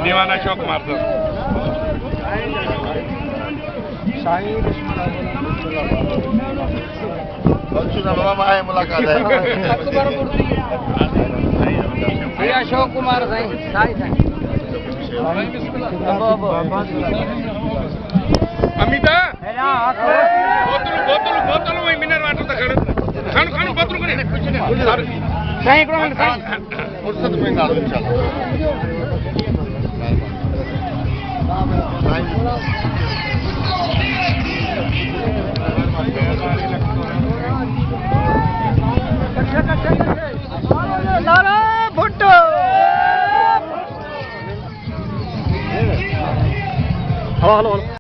दीवाना अशोक कुमार सर मुलाकात है अशोक कुमार अमिता बोतल बोतल वही मिनरल वाटर तक खान खान बोतल को नहीं कुछ नहीं फुर्सत में निकालो इंशाल्लाह लाला भुट्टो हेलो